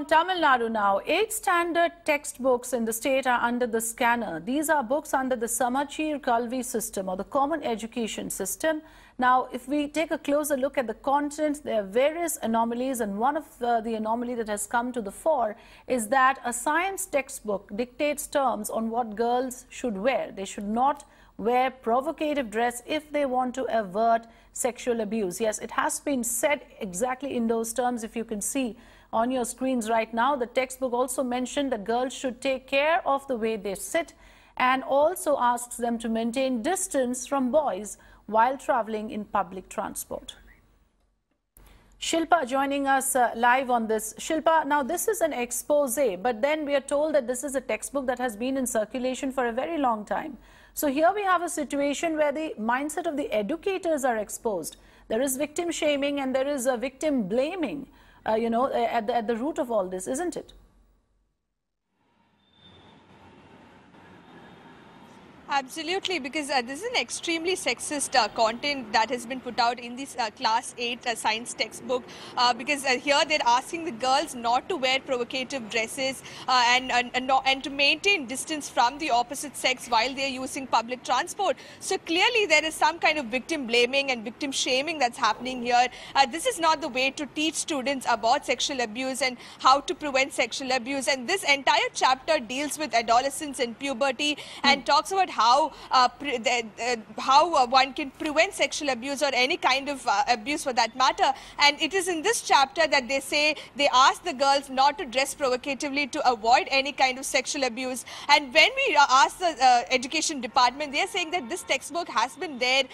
Tamil Nadu now. 8 standard textbooks in the state are under the scanner. These are books under the Samachir Kalvi system or the common education system. Now, if we take a closer look at the content, there are various anomalies, and one of the anomaly that has come to the fore is that a science textbook dictates terms on what girls should wear. They should not wear provocative dress if they want to avert sexual abuse. Yes, it has been said exactly in those terms. If you can see on your screens right now, the textbook also mentioned that girls should take care of the way they sit and also asks them to maintain distance from boys while traveling in public transport. Shilpa joining us live on this. Shilpa, now this is an expose, but then we are told that this is a textbook that has been in circulation for a very long time. So here we have a situation where the mindset of the educators are exposed. There is victim shaming and there is a victim blaming, at the root of all this, isn't it? Absolutely, because this is an extremely sexist content that has been put out in this class 8 science textbook, because here they're asking the girls not to wear provocative dresses and to maintain distance from the opposite sex while they're using public transport. So clearly there is some kind of victim blaming and victim shaming that's happening here. This is not the way to teach students about sexual abuse and how to prevent sexual abuse. And this entire chapter deals with adolescence and puberty and talks about how one can prevent sexual abuse or any kind of abuse for that matter. And it is in this chapter that they say they ask the girls not to dress provocatively to avoid any kind of sexual abuse. And when we ask the education department, they are saying that this textbook has been there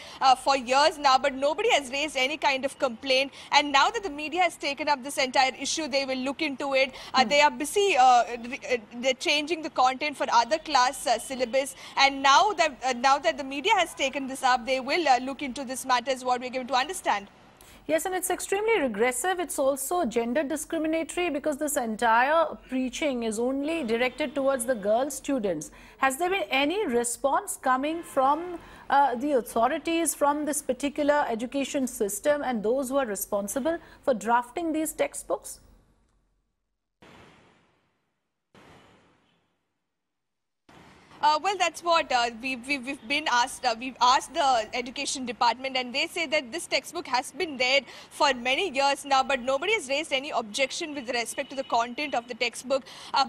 for years now, but nobody has raised any kind of complaint. And now that the media has taken up this entire issue, they will look into it. They are busy they're changing the content for other class syllabus. And now that the media has taken this up, they will look into this matter, is what we're given to understand. Yes, and it's extremely regressive. It's also gender discriminatory because this entire preaching is only directed towards the girl students. Has there been any response coming from the authorities, from this particular education system and those who are responsible for drafting these textbooks? Well, that's what we've been asked. We've asked the education department, and they say that this textbook has been there for many years now, but nobody has raised any objection with respect to the content of the textbook.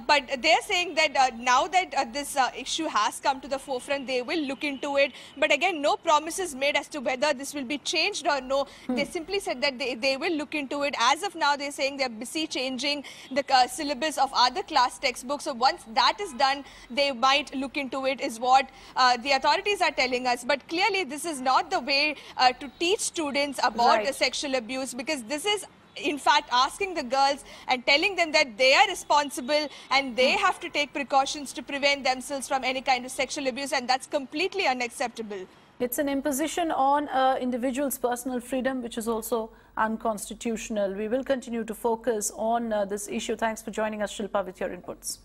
But they're saying that now that this issue has come to the forefront, they will look into it. But again, no promises made as to whether this will be changed or no. They simply said that they will look into it. As of now, they're saying they're busy changing the syllabus of other class textbooks. So once that is done, they might look into it, is what the authorities are telling us. But clearly this is not the way to teach students about sexual abuse, because this is in fact asking the girls and telling them that they are responsible and they have to take precautions to prevent themselves from any kind of sexual abuse, and that's completely unacceptable. It's an imposition on individuals' personal freedom, which is also unconstitutional. We will continue to focus on this issue. Thanks for joining us, Shilpa, with your inputs.